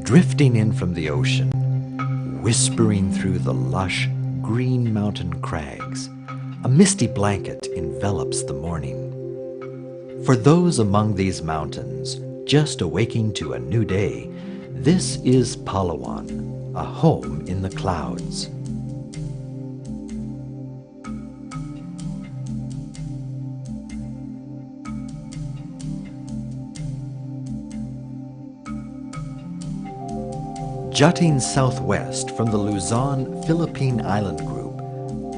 drifting in from the ocean, whispering through the lush, green mountain crags, a misty blanket envelops the morning. For those among these mountains, just awaking to a new day, this is Palawano, a home in the clouds. Jutting southwest from the Luzon, Philippine island group,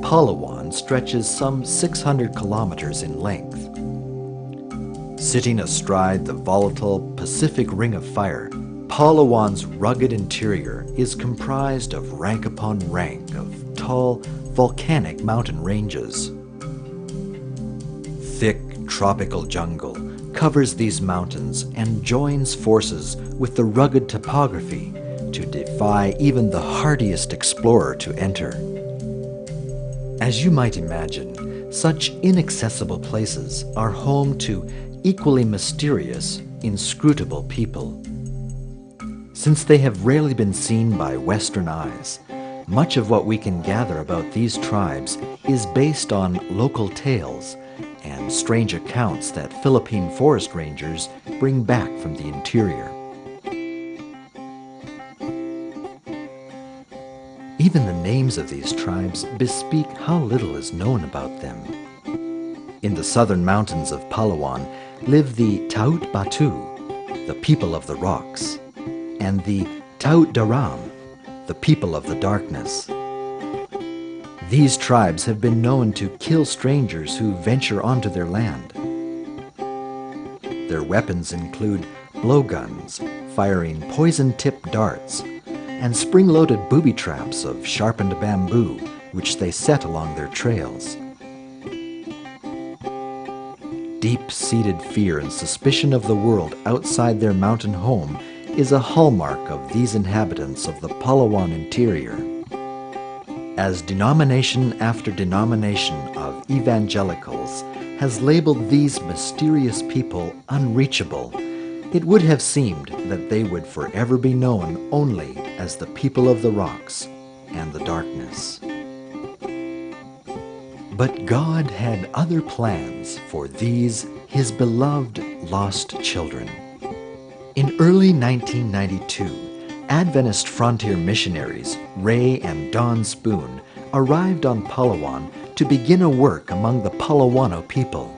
Palawano stretches some 600 kilometers in length. Sitting astride the volatile Pacific Ring of Fire, Palawano's rugged interior is comprised of rank upon rank of tall, volcanic mountain ranges. Thick tropical jungle covers these mountains and joins forces with the rugged topography to defy even the hardiest explorer to enter. As you might imagine, such inaccessible places are home to equally mysterious, inscrutable people. Since they have rarely been seen by Western eyes, much of what we can gather about these tribes is based on local tales and strange accounts that Philippine forest rangers bring back from the interior. Even the names of these tribes bespeak how little is known about them. In the southern mountains of Palawano live the Taut Batu, the people of the rocks, and the Taut Daram, the people of the darkness. These tribes have been known to kill strangers who venture onto their land. Their weapons include blowguns, firing poison-tipped darts, and spring-loaded booby traps of sharpened bamboo, which they set along their trails. Deep-seated fear and suspicion of the world outside their mountain home is a hallmark of these inhabitants of the Palawano interior. As denomination after denomination of evangelicals has labeled these mysterious people unreachable, it would have seemed that they would forever be known only as the people of the rocks and the darkness. But God had other plans for these, His beloved lost children. In early 1992, Adventist frontier missionaries Ray and Don Spoon arrived on Palawano to begin a work among the Palawano people.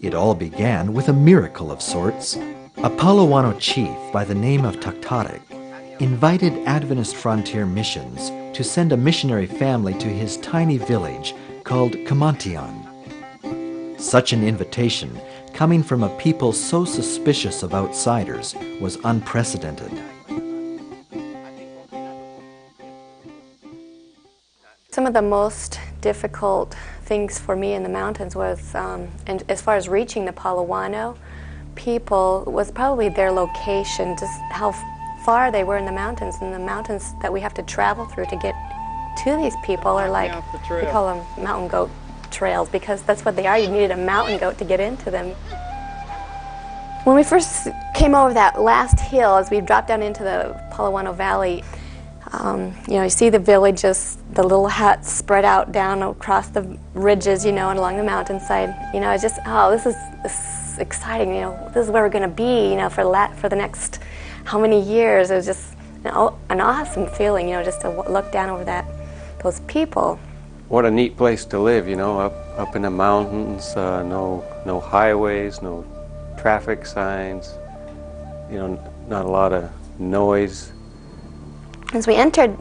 It all began with a miracle of sorts. A Palawano chief by the name of Taktarik invited Adventist Frontier Missions to send a missionary family to his tiny village called Kamantian. Such an invitation, coming from a people so suspicious of outsiders, was unprecedented. Some of the most difficult things for me in the mountains was, and as far as reaching the Palawano people, was probably their location, just how far they were in the mountains, and the mountains that we have to travel through to get to these people are like, we call them mountain goat trails, because that's what they are. You needed a mountain goat to get into them. When we first came over that last hill, as we dropped down into the Palawano Valley, you see the villages, the little huts spread out down across the ridges, and along the mountainside. It's just, this is exciting. This is where we're going to be, for the next how many years. It was just an awesome feeling, just to look down over those people. What a neat place to live, up in the mountains, no highways, no traffic signs, not a lot of noise. As we entered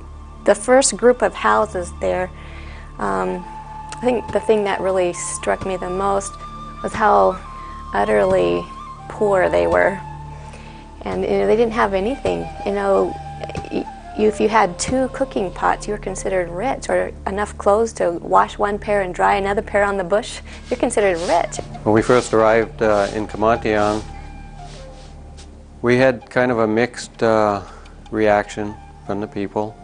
the first group of houses there, I think the thing that really struck me the most was how utterly poor they were. And they didn't have anything. If you had 2 cooking pots, you were considered rich, or enough clothes to wash one pair and dry another pair on the bush, you're considered rich. When we first arrived in Kamantian, we had kind of a mixed reaction from the people.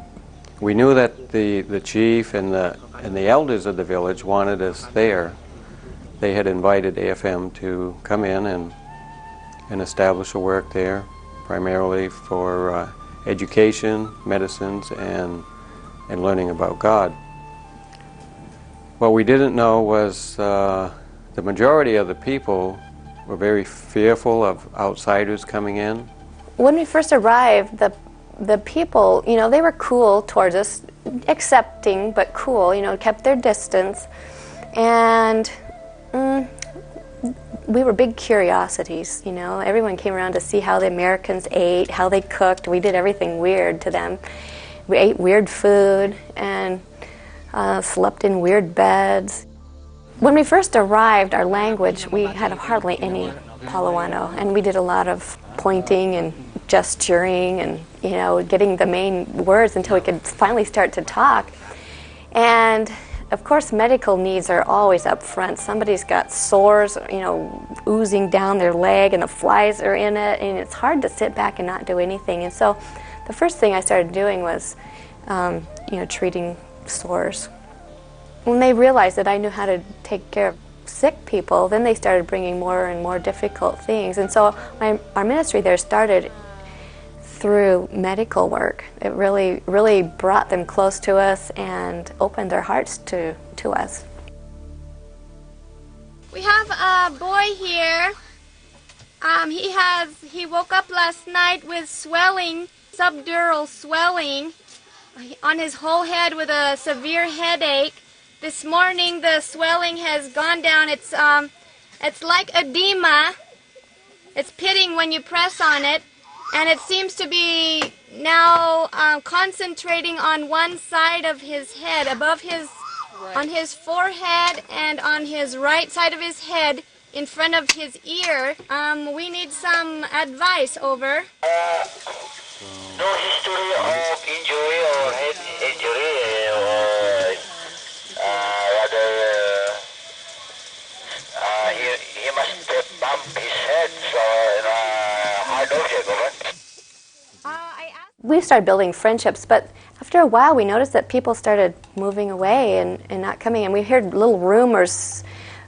We knew that the chief and the elders of the village wanted us there. They had invited AFM to come in and establish a work there. primarily for education, medicines, and learning about God. What we didn't know was the majority of the people were very fearful of outsiders coming in. When we first arrived, the people, you know, they were cool towards us, accepting but cool, you know, kept their distance. And we were big curiosities, you know. Everyone came around to see how the Americans ate, how they cooked. We did everything weird to them. We ate weird food and slept in weird beds. When we first arrived, our language, we had hardly any Palawano, and we did a lot of pointing and gesturing and, you know, getting the main words until we could finally start to talk. And of course, medical needs are always up front. Somebody's got sores, you know, oozing down their leg, and the flies are in it, and it's hard to sit back and not do anything. And so the first thing I started doing was, you know, treating sores. When they realized that I knew how to take care of sick people, then they started bringing more and more difficult things. And so our ministry there started through medical work. It really brought them close to us and opened their hearts to us. We have a boy here. He woke up last night with swelling, subdural swelling on his whole head with a severe headache. This morning the swelling has gone down. It's like edema. It's pitting when you press on it. And it seems to be now concentrating on one side of his head, above his, on his forehead and on his right side of his head, in front of his ear. We need some advice, over. No history of injury or head injury, or rather he must bump his head, so hard object, over. We started building friendships, but after a while we noticed that people started moving away and not coming. And we heard little rumors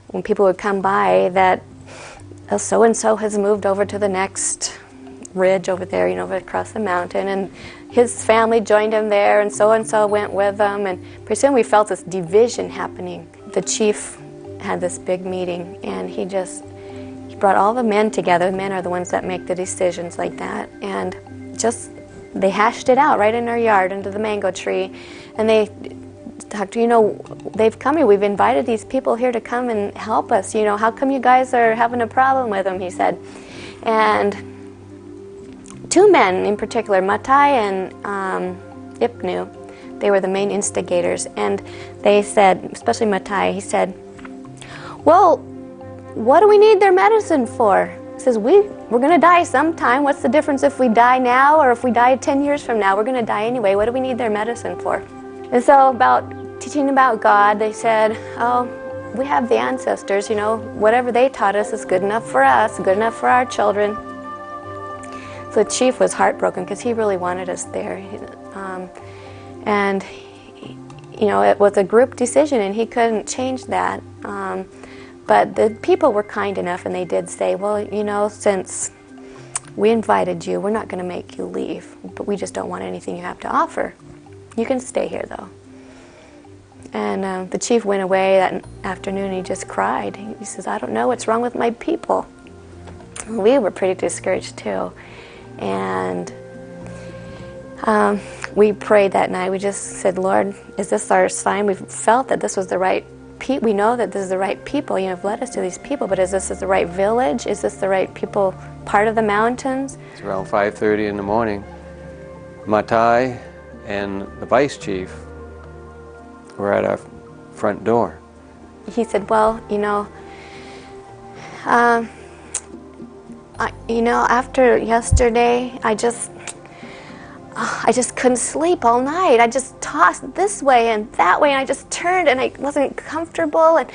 when people would come by that so-and-so has moved over to the next ridge over there, you know, across the mountain. And his family joined him there, and so-and-so went with them. And pretty soon we felt this division happening. The chief had this big meeting, and he brought all the men together. The men are the ones that make the decisions like that. And just they hashed it out right in our yard under the mango tree. And they talked, you know, they've come here. We've invited these people here to come and help us. You know, how come you guys are having a problem with them, he said. And two men in particular, Matai and Ipnu, they were the main instigators. And they said, especially Matai, he said, well, what do we need their medicine for? He says, we're going to die sometime. What's the difference if we die now or if we die 10 years from now? We're going to die anyway. What do we need their medicine for? And so about teaching about God, they said, oh, we have the ancestors, you know, whatever they taught us is good enough for us, good enough for our children. So the chief was heartbroken because he really wanted us there. And, you know, it was a group decision and he couldn't change that. But the people were kind enough, and they did say, well, you know, since we invited you, we're not going to make you leave, but we just don't want anything you have to offer. You can stay here, though. And the chief went away that afternoon, and he just cried. He says, I don't know what's wrong with my people. We were pretty discouraged, too. And we prayed that night. We just said, Lord, is this our sign? We felt that this was the right we know that this is the right people. You have led us to these people, but is this the right village? Is this the right people, part of the mountains? It's around 5:30 in the morning. Matai and the vice chief were at our front door. He said, well, you know, after yesterday, I just couldn't sleep all night. I just tossed this way and that way, and I just turned, and I wasn't comfortable, and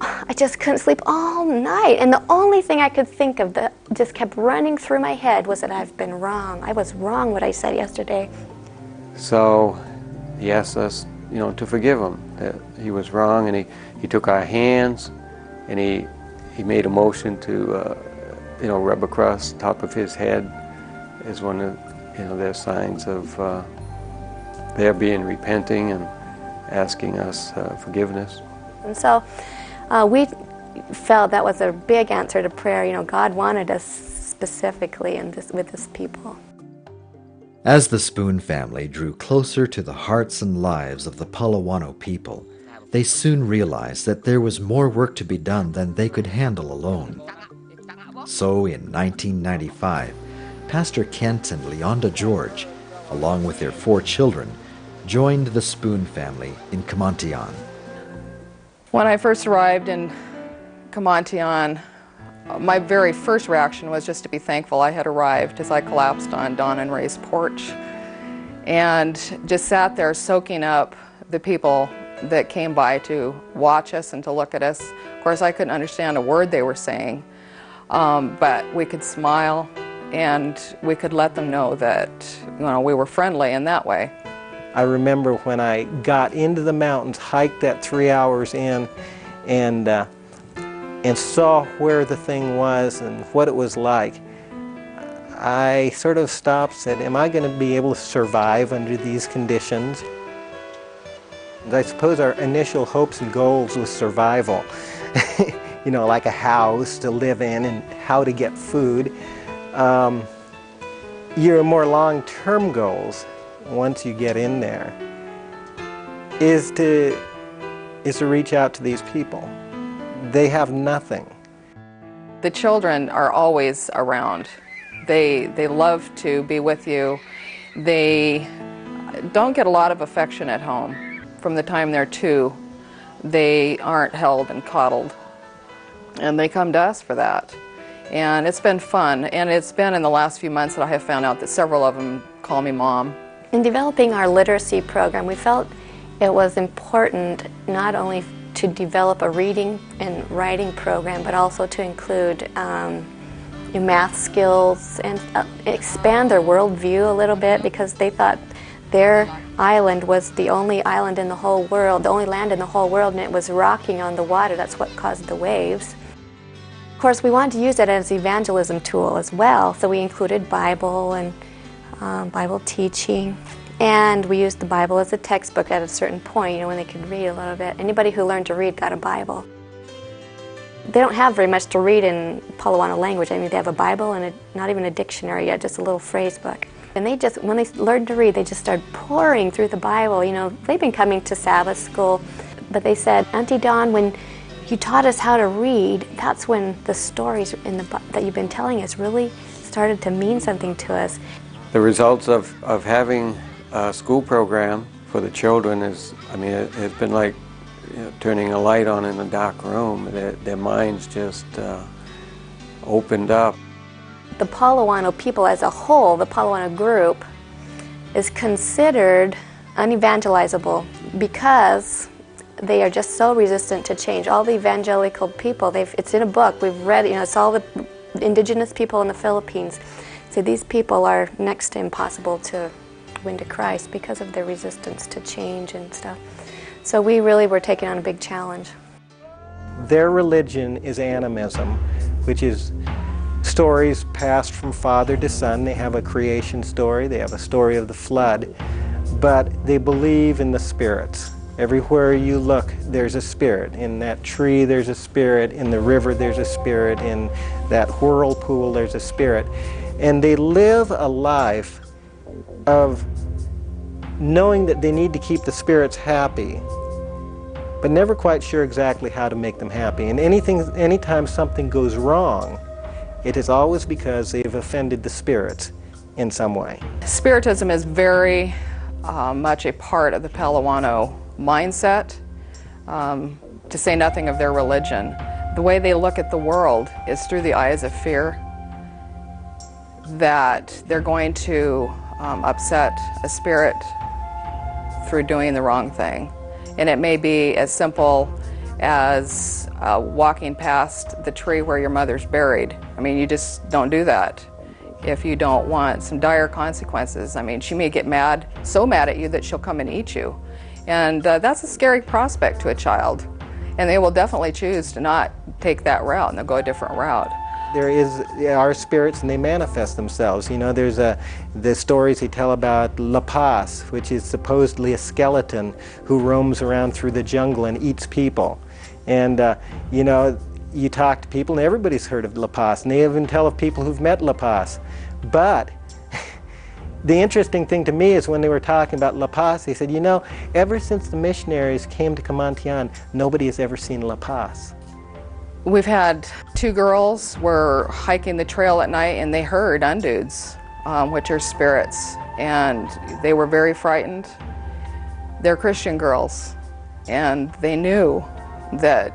I just couldn't sleep all night. And the only thing I could think of that just kept running through my head was that I've been wrong. I was wrong what I said yesterday. So he asked us, you know, to forgive him, that he was wrong, and he took our hands, and he made a motion to, you know, rub across the top of his head is one of their signs of their being repenting and asking us forgiveness. And so we felt that was a big answer to prayer. God wanted us specifically with this people. As the Spoon family drew closer to the hearts and lives of the Palawano people, they soon realized that there was more work to be done than they could handle alone. So in 1995, Pastor Kent and Leonda George, along with their 4 children, joined the Spoon family in Kamantian. When I first arrived in Kamantian, my very first reaction was just to be thankful I had arrived as I collapsed on Don and Ray's porch and just sat there soaking up the people that came by to watch us and to look at us. Of course, I couldn't understand a word they were saying, but we could smile and we could let them know that we were friendly in that way. I remember when I got into the mountains, hiked that 3 hours in, and saw where the thing was and what it was like. I sort of stopped, said, am I going to be able to survive under these conditions? And I suppose our initial hopes and goals was survival. Like a house to live in and how to get food. Your more long-term goals, once you get in there, is to reach out to these people. They have nothing. The children are always around. They love to be with you. They don't get a lot of affection at home. From the time they're 2, they aren't held and coddled. And they come to us for that. And it's been fun. And it's been in the last few months that I have found out that several of them call me Mom. In developing our literacy program, we felt it was important not only to develop a reading and writing program, but also to include math skills and expand their worldview a little bit, because they thought their island was the only island in the whole world, the only land in the whole world, and it was rocking on the water. That's what caused the waves. Of course, we wanted to use it as an evangelism tool as well, so we included Bible and Bible teaching. And we used the Bible as a textbook at a certain point, when they could read a little bit. Anybody who learned to read got a Bible. They don't have very much to read in Palawano language. They have a Bible and not even a dictionary yet, just a little phrase book. And when they learned to read, they just started pouring through the Bible. They've been coming to Sabbath school, but they said, Auntie Dawn, when you taught us how to read, that's when the stories that you've been telling us really started to mean something to us. The results of having a school program for the children it's been like turning a light on in a dark room. Their minds just opened up. The Palawano people as a whole, the Palawano group, is considered unevangelizable because they are just so resistant to change. All the evangelical people, it's in a book, we've read it, it's all the indigenous people in the Philippines. So these people are next to impossible to win to Christ because of their resistance to change and stuff. So we really were taking on a big challenge. Their religion is animism, which is stories passed from father to son. They have a creation story, they have a story of the flood, but they believe in the spirits. Everywhere you look, there's a spirit. In that tree, there's a spirit. In the river, there's a spirit. In that whirlpool, there's a spirit. And they live a life of knowing that they need to keep the spirits happy, but never quite sure exactly how to make them happy. And anytime something goes wrong, it is always because they've offended the spirits in some way. Spiritism is very much a part of the Palawano mindset, to say nothing of their religion. The way they look at the world is through the eyes of fear, that they're going to upset a spirit through doing the wrong thing. And it may be as simple as walking past the tree where your mother's buried. You just don't do that if you don't want some dire consequences. She may get mad, so mad at you that she'll come and eat you. And that's a scary prospect to a child. And they will definitely choose to not take that route, and they'll go a different route. are spirits and they manifest themselves. You know, there's the stories they tell about La Paz, which is supposedly a skeleton who roams around through the jungle and eats people. And you know, you talk to people and everybody's heard of La Paz, and they even tell of people who've met La Paz. But the interesting thing to me is when they were talking about La Paz, they said, you know, ever since the missionaries came to Camantian, nobody has ever seen La Paz. We've had 2 girls were hiking the trail at night and they heard undudes, which are spirits, and they were very frightened. They're Christian girls, and they knew that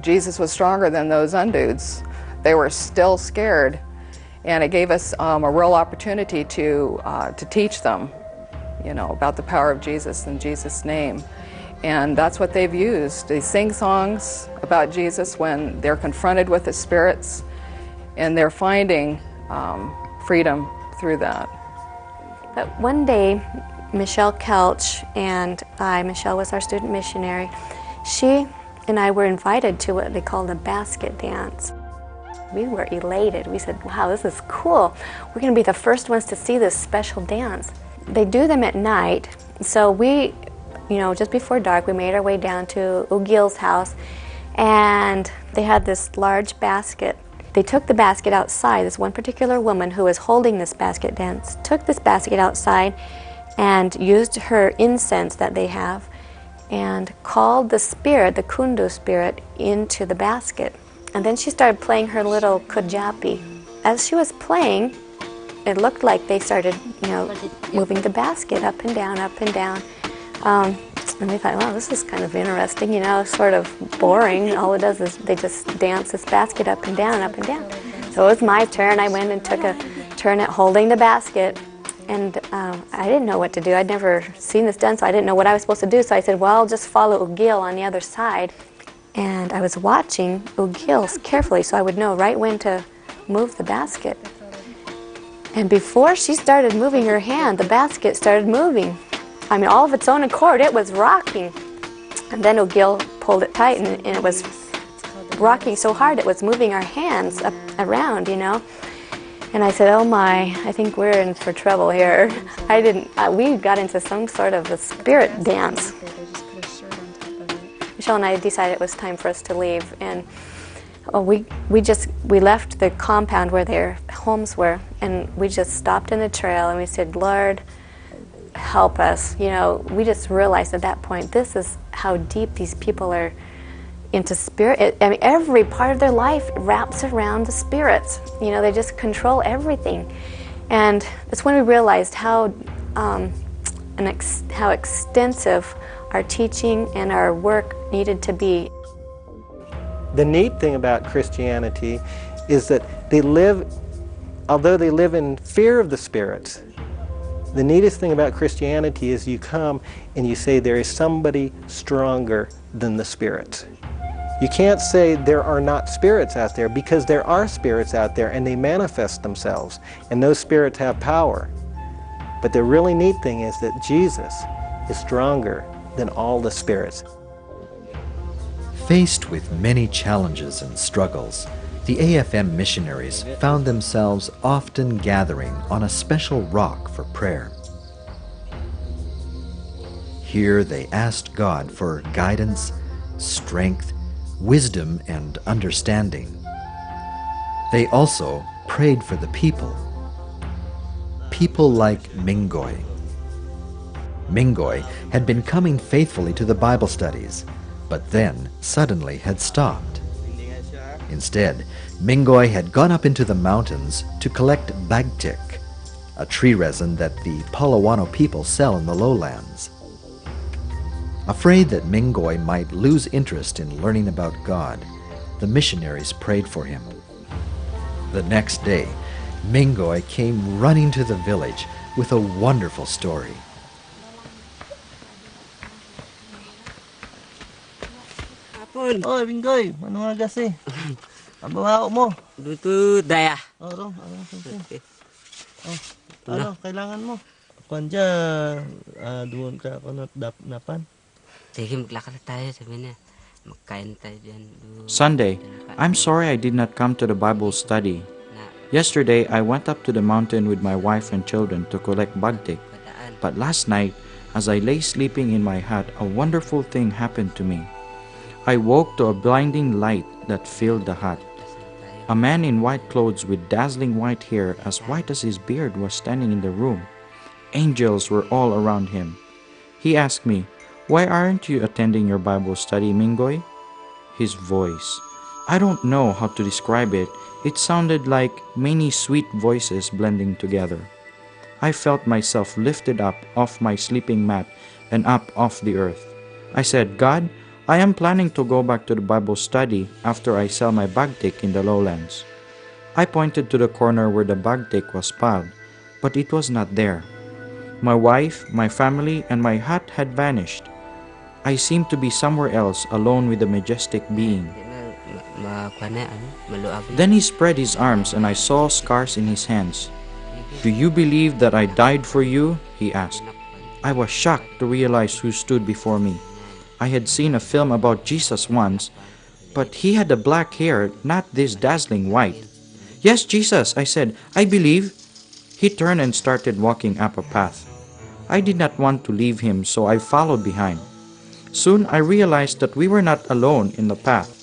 Jesus was stronger than those undudes. They were still scared, and it gave us a real opportunity to teach them, you know, about the power of Jesus in Jesus' name. And that's what they've used. They sing songs about Jesus when they're confronted with the spirits, and they're finding freedom through that. But one day, Michelle Kelch and Michelle was our student missionary, she and I were invited to what they called a basket dance. We were elated. We said, wow, this is cool. We're going to be the first ones to see this special dance. They do them at night, so we, you know, just before dark, we made our way down to Ugil's house, and they had this large basket. They took the basket outside. This one particular woman who was holding this basket dance took this basket outside and used her incense that they have and called the spirit, the kundu spirit, into the basket. And then she started playing her little kujapi. As she was playing, it looked like they started, you know, moving the basket up and down, up and down. And we thought, wow, this is kind of interesting, you know, sort of boring. All it does is they just dance this basket up and down, up and down. So it was my turn. I went and took a turn at holding the basket. And I didn't know what to do. I'd never seen this done, so I didn't know what I was supposed to do. So I said, well, I'll just follow Ugil on the other side. And I was watching Ugil carefully so I would know right when to move the basket. And before she started moving her hand, the basket started moving. I mean, all of its own accord, it was rocking. And then Ugil pulled it tight, and it was rocking so hard it was moving our hands up around, you know. And I said, oh my, I think we're in for trouble here. We got into some sort of a spirit dance. Michelle and I decided it was time for us to leave, and we left the compound where their homes were, and we just stopped in the trail and we said, Lord, help us. You know, we just realized at that point, this is how deep these people are into spirit. I mean, every part of their life wraps around the spirits. You know, they just control everything. And that's when we realized how extensive our teaching and our work needed to be. The neat thing about Christianity is that although they live in fear of the spirits, the neatest thing about Christianity is you come and you say there is somebody stronger than the spirits. You can't say there are not spirits out there, because there are spirits out there and they manifest themselves, and those spirits have power. But the really neat thing is that Jesus is stronger than all the spirits. Faced with many challenges and struggles, the AFM missionaries found themselves often gathering on a special rock for prayer. Here they asked God for guidance, strength, wisdom, and understanding. They also prayed for the people. People like Mingoy. Mingoy had been coming faithfully to the Bible studies, but then suddenly had stopped. Instead, Mingoy had gone up into the mountains to collect bagtik, a tree resin that the Palawano people sell in the lowlands. Afraid that Mingoy might lose interest in learning about God, the missionaries prayed for him. The next day, Mingoy came running to the village with a wonderful story. Oi, Mingoy, ano nga kasi? Ang bawa mo? Dito daya. Ano, kailangan mo? Kuan dyan, doon ka ako napan. Sige, maglakad tayo, sabi niya. Sunday, I'm sorry I did not come to the Bible study. Yesterday, I went up to the mountain with my wife and children to collect bagtik. But last night, as I lay sleeping in my hut, a wonderful thing happened to me. I woke to a blinding light that filled the hut. A man in white clothes with dazzling white hair, as white as his beard, was standing in the room. Angels were all around him. He asked me, "Why aren't you attending your Bible study, Mingoy?" His voice, I don't know how to describe it. It sounded like many sweet voices blending together. I felt myself lifted up off my sleeping mat and up off the earth. I said, "God, I am planning to go back to the Bible study after I sell my bagtik in the lowlands." I pointed to the corner where the bagtik was piled, but it was not there. My wife, my family, and my hut had vanished. I seemed to be somewhere else, alone with the majestic being. Then he spread his arms, and I saw scars in his hands. "Do you believe that I died for you?" he asked. I was shocked to realize who stood before me. I had seen a film about Jesus once, but he had the black hair, not this dazzling white. "Yes, Jesus," I said, "I believe." He turned and started walking up a path. I did not want to leave him, so I followed behind. Soon I realized that we were not alone in the path.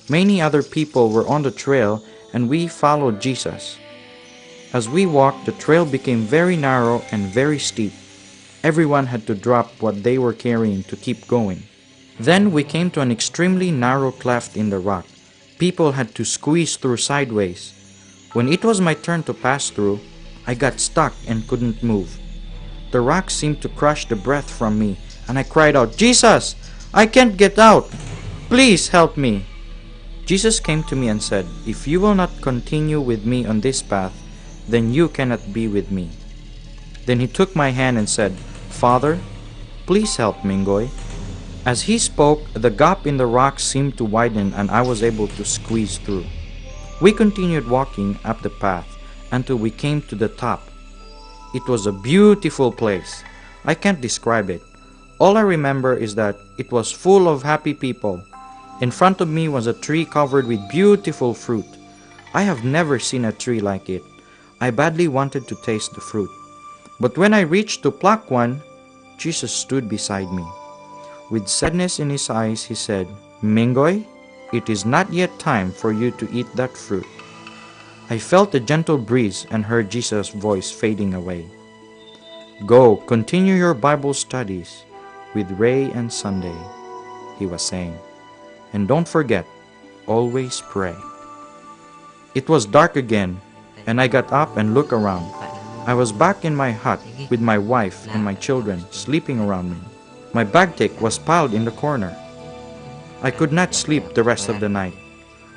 Many other people were on the trail, and we followed Jesus. As we walked, the trail became very narrow and very steep. Everyone had to drop what they were carrying to keep going. Then we came to an extremely narrow cleft in the rock. People had to squeeze through sideways. When it was my turn to pass through, I got stuck and couldn't move. The rock seemed to crush the breath from me, and I cried out, "Jesus, I can't get out! Please help me!" Jesus came to me and said, "If you will not continue with me on this path, then you cannot be with me." Then he took my hand and said, "Father, please help Mingoy." As he spoke, the gap in the rock seemed to widen, and I was able to squeeze through. We continued walking up the path until we came to the top. It was a beautiful place. I can't describe it. All I remember is that it was full of happy people. In front of me was a tree covered with beautiful fruit. I have never seen a tree like it. I badly wanted to taste the fruit. But when I reached to pluck one, Jesus stood beside me. With sadness in his eyes, he said, "Mingoy, it is not yet time for you to eat that fruit." I felt a gentle breeze and heard Jesus' voice fading away. "Go, continue your Bible studies with Ray and Sunday," he was saying. "And don't forget, always pray." It was dark again, and I got up and looked around. I was back in my hut with my wife and my children sleeping around me. My bagtik was piled in the corner. I could not sleep the rest of the night.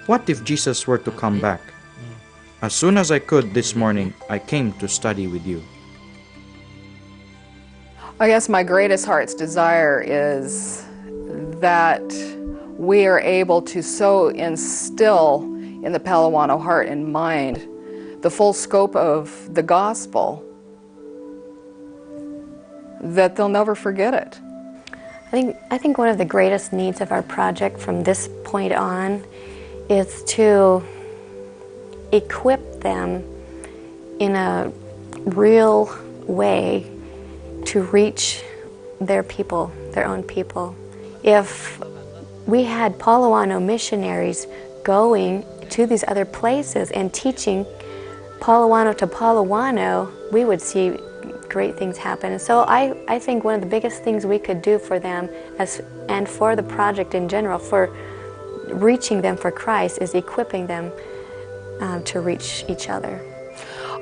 What if Jesus were to come back? As soon as I could this morning, I came to study with you. I guess my greatest heart's desire is that we are able to so instill in the Palawano heart and mind the full scope of the gospel that they'll never forget it. I think one of the greatest needs of our project from this point on is to equip them in a real way to reach their people, their own people. If we had Palawano missionaries going to these other places and teaching Palawano to Palawano, we would see great things happen. And so I think one of the biggest things we could do for them and for the project in general, for reaching them for Christ, is equipping them to reach each other.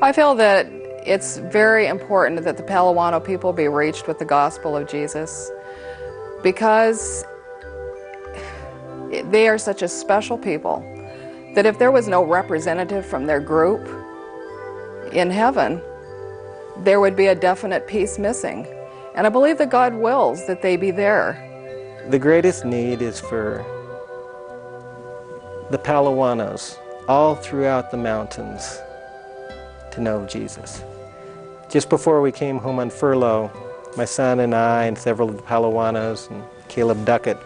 I feel that it's very important that the Palawano people be reached with the gospel of Jesus, because they are such a special people that if there was no representative from their group in heaven, there would be a definite piece missing. And I believe that God wills that they be there. The greatest need is for the Palawanos all throughout the mountains to know Jesus. Just before we came home on furlough, my son and I and several of the Palawanos and Caleb Duckett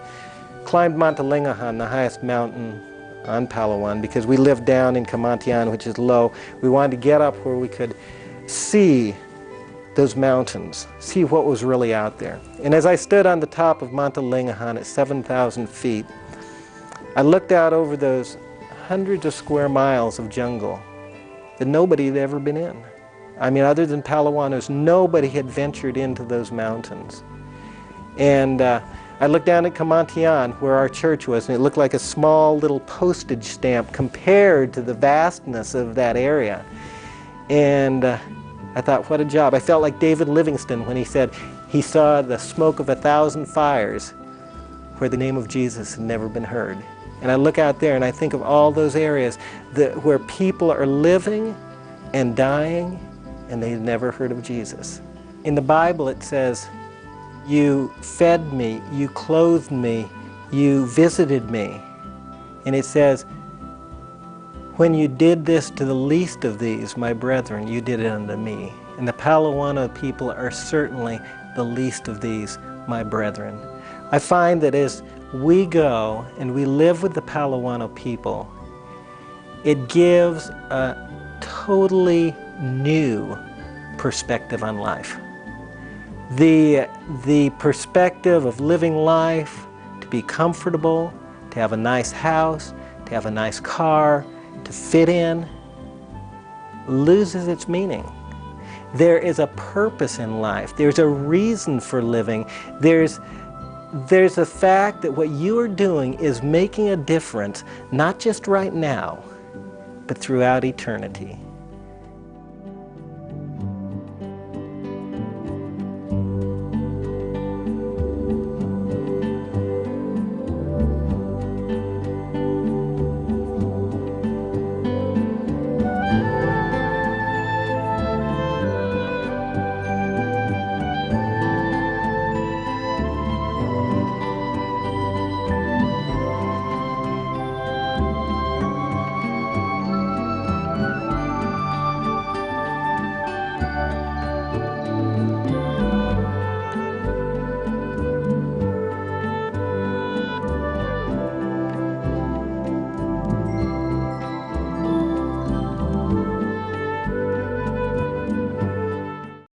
climbed Montalingahan, the highest mountain on Palawan, because we lived down in Kamantian, which is low. We wanted to get up where we could see those mountains, see what was really out there. And as I stood on the top of Montalingahan at 7,000 feet, I looked out over those hundreds of square miles of jungle that nobody had ever been in. I mean, other than Palawanos, nobody had ventured into those mountains. And I looked down at Kamantian, where our church was, and it looked like a small little postage stamp compared to the vastness of that area. And I thought, what a job. I felt like David Livingstone when he said he saw the smoke of 1,000 fires where the name of Jesus had never been heard. And I look out there and I think of all those areas where people are living and dying and they've never heard of Jesus. In the Bible it says, you fed me, you clothed me, you visited me. And it says, when you did this to the least of these, my brethren, you did it unto me. And the Palawano people are certainly the least of these, my brethren. I find that as we go and we live with the Palawano people, it gives a totally new perspective on life. The perspective of living life, to be comfortable, to have a nice house, to have a nice car, to fit in, loses its meaning. There is a purpose in life. There's a reason for living. There's a fact that what you are doing is making a difference, not just right now, but throughout eternity.